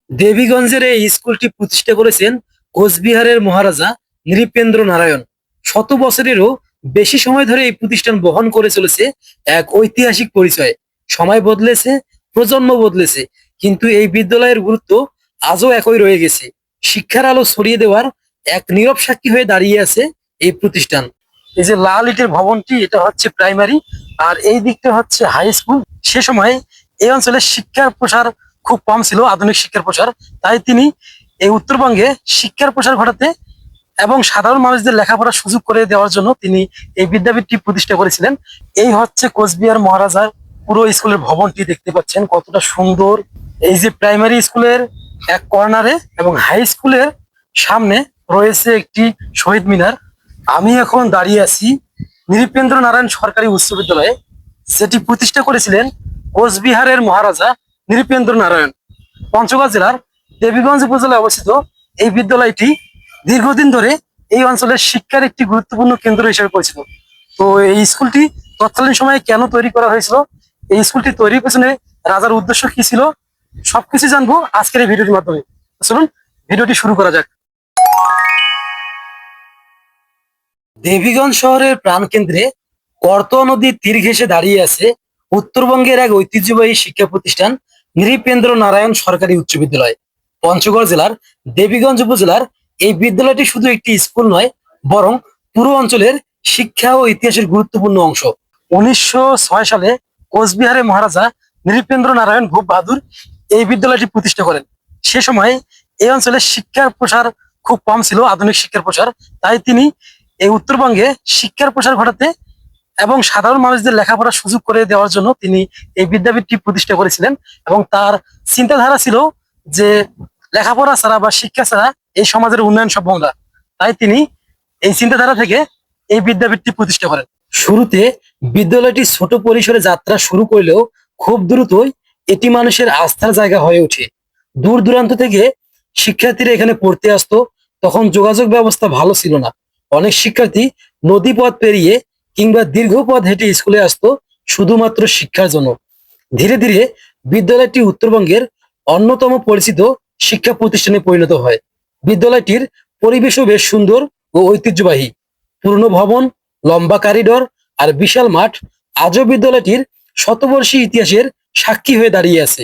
দেবীগঞ্জের এই স্কুলটি প্রতিষ্ঠা করেছেন কোচবিহারের মহারাজা নৃপেন্দ্র নারায়ণ। শত বছরেরও বেশি সময় ধরে এই প্রতিষ্ঠান বহন করে চলেছে এক ঐতিহাসিক পরিচয়। সময় বদলেছে, প্রজন্ম বদলেছে, কিন্তু এই বিদ্যালয়ের গুরুত্ব আজও একই রয়ে গেছে। শিক্ষার আলো ছড়িয়ে দেওয়ার এক নীরব সাক্ষী হয়ে দাঁড়িয়ে আছে এই প্রতিষ্ঠান। এই যে লাল ইটের ভবনটি, এটা হচ্ছে প্রাইমারি, আর এই দিকটা হচ্ছে হাই স্কুল। সে সময় এই অঞ্চলে শিক্ষার প্রসার খুব কম ছিল, আধুনিক শিক্ষার প্রসার। তাই তিনি এই উত্তরবঙ্গে শিক্ষার প্রসার ঘটাতে এবং সাধারণ মানুষদের লেখাপড়ার সুযোগ করে দেওয়ার জন্য তিনি এই বিদ্যাপীঠটি প্রতিষ্ঠা করেছিলেন। এই হচ্ছে কোচবিহার মহারাজার পুরো স্কুলের ভবনটি, দেখতে পাচ্ছেন কতটা সুন্দর। এই যে প্রাইমারি স্কুলের এক কর্নারে এবং হাই স্কুলের সামনে রয়েছে একটি শহীদ মিনার। আমি এখন দাঁড়িয়ে আছি নৃপেন্দ্র নারায়ণ সরকারি উচ্চ বিদ্যালয়ে, যেটি প্রতিষ্ঠা করেছিলেন কোচবিহারের মহারাজা নৃপেন্দ্র নারায়ণ। পঞ্চগড় জেলার দেবীগঞ্জ উপজেলায় অবস্থিত এই বিদ্যালয়টি দীর্ঘদিন ধরে এই অঞ্চলের শিক্ষার একটি গুরুত্বপূর্ণ কেন্দ্র হিসেবে পরিচিত। তো এই স্কুলটি তৎকালীন সময়ে কেন তৈরি করা হয়েছিল, এই স্কুলটি তৈরির পেছনে রাজার উদ্দেশ্য কি ছিল, সবকিছু জানবো আজকের এই ভিডিওটির মাধ্যমে। চলুন ভিডিওটি শুরু করা যাক। দেবীগঞ্জ শহরের প্রাণকেন্দ্রে করতোয়া নদীর তীর ঘেঁষে দাঁড়িয়ে আছে উত্তরবঙ্গের এক ঐতিহ্যবাহী শিক্ষা প্রতিষ্ঠান নৃপেন্দ্র নারায়ণ সরকারি উচ্চ বিদ্যালয়। পঞ্চগড় জেলার দেবীগঞ্জ উপজেলার এই বিদ্যালয়টি শুধু একটি স্কুল নয়, বরং পুরো অঞ্চলের শিক্ষা ও ইতিহাসের গুরুত্বপূর্ণ অংশ। 1906 সালে কোচবিহারের মহারাজা নৃপেন্দ্র নারায়ণ ভূপ বাহাদুর এই বিদ্যালয়টি প্রতিষ্ঠা করেন। সে সময় এই অঞ্চলে শিক্ষার প্রসার খুব কম ছিল, আধুনিক শিক্ষার প্রসার। তাই তিনি এই উত্তরবঙ্গে শিক্ষার প্রসার ঘটাতে এবং সাধারণ মানুষদের লেখাপড়ার সুযোগ করে দেওয়ার জন্য তিনি এই বিদ্যাপীঠটি প্রতিষ্ঠা করেছিলেন। এবং তার চিন্তাধারা ছিল যে লেখাপড়া ছাড়া বা শিক্ষা ছাড়া এই সমাজের উন্নয়ন সম্ভব না। তাই তিনি এই চিন্তাধারা থেকে এই বিদ্যাপীঠটি প্রতিষ্ঠা করেন। শুরুতে বিদ্যালয়টি ছোট পরিসরে যাত্রা শুরু করলেও খুব দ্রুতই এটি মানুষের আস্থার জায়গা হয়ে ওঠে। দূর দূরান্ত থেকে শিক্ষার্থীরা এখানে পড়তে আসতো। তখন যোগাযোগ ব্যবস্থা ভালো ছিল না। অনেক শিক্ষার্থী নদী পথ পেরিয়ে কিংবা দীর্ঘ পথ হেঁটে স্কুলে আসতো শুধুমাত্র শিক্ষার জন্য। ধীরে ধীরে বিদ্যালয়টি উত্তরবঙ্গের অন্যতম পরিচিত শিক্ষা প্রতিষ্ঠানে পরিণত হয়। বিদ্যালয়টির পরিবেশও বেশ সুন্দর ও ঐতিহ্যবাহী। পুরনো ভবন, লম্বা করিডোর আর বিশাল মাঠ আজও বিদ্যালয়টির শতবর্ষী ইতিহাসের সাক্ষী হয়ে দাঁড়িয়ে আছে।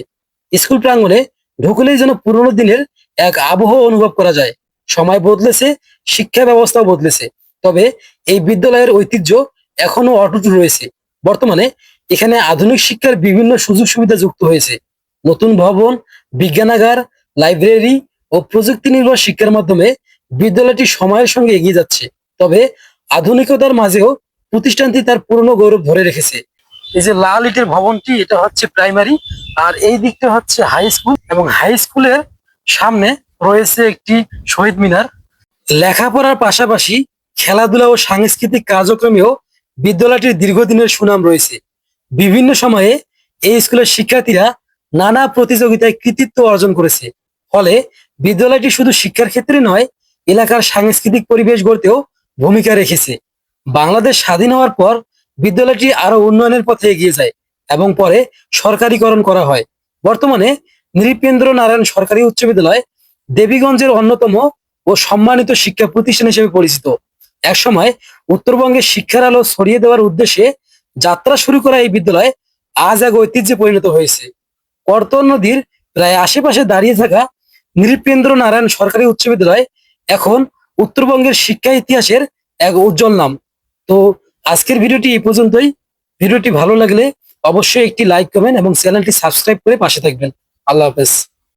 স্কুল প্রাঙ্গণে ঢুকলেই যেন পুরনো দিনের এক আবহ অনুভব করা যায়। সময় বদলেছে, শিক্ষা ব্যবস্থাও বদলেছে, তবে এই বিদ্যালয়ের ঐতিহ্য এখনো অটুট রয়েছে। বর্তমানে এখানে আধুনিক শিক্ষার বিভিন্ন সুযোগ সুবিধা যুক্ত হয়েছে। নতুন ভবন, বিজ্ঞানাগার, লাইব্রেরি ও প্রযুক্তি নির্ভর শিক্ষার মাধ্যমে বিদ্যালয়টি সময়ের সঙ্গে এগিয়ে যাচ্ছে। তবে আধুনিকতার মাঝেও প্রতিষ্ঠানটি তার পুরনো গৌরব ধরে রেখেছে। এই যে লাল ইটের ভবনটি, এটা হচ্ছে প্রাইমারি, আর এই দিকটা হচ্ছে হাই স্কুল এবং হাই স্কুলের সামনে রয়েছে একটি শহীদ মিনার। লেখাপড়ার পাশাপাশি খেলাধুলা ও সাংস্কৃতিক কার্যক্রমেও বিদ্যালয়টির দীর্ঘদিনের সুনাম রয়েছে। বিভিন্ন সময়ে এই স্কুলের শিক্ষার্থীরা নানা প্রতিযোগিতায় কৃতিত্ব অর্জন করেছে। ফলে বিদ্যালয়টি শুধু শিক্ষার ক্ষেত্রে নয়, এলাকার সাংস্কৃতিক পরিবেশ গড়তেও ভূমিকা রেখেছে। বাংলাদেশ স্বাধীন হওয়ার পর বিদ্যালয়টি আরো উন্নয়নের পথে এগিয়ে যায় এবং পরে সরকারিকরণ করা হয়। বর্তমানে নৃপেন্দ্র নারায়ণ সরকারি উচ্চ বিদ্যালয় দেবীগঞ্জের অন্যতম ও সম্মানিত শিক্ষা প্রতিষ্ঠান হিসেবে পরিচিত। একসময় উত্তরবঙ্গের শিক্ষার আলো ছড়িয়ে দেওয়ার উদ্দেশ্যে যাত্রা শুরু করা এই বিদ্যালয় আজ এক ঐতিহ্যে পরিণত হয়েছে। করতোয়া নদীর প্রায় আশেপাশে দাঁড়িয়ে থাকা নৃপেন্দ্র নারায়ণ সরকারি উচ্চ বিদ্যালয় এখন উত্তরবঙ্গের শিক্ষা ইতিহাসের এক উজ্জ্বল নাম। তো আজকের ভিডিওটি এই পর্যন্তই। ভিডিওটি ভালো লাগলে অবশ্যই একটি লাইক, কমেন্ট এবং চ্যানেলটি সাবস্ক্রাইব করে পাশে থাকবেন। আল্লাহ হাফেজ।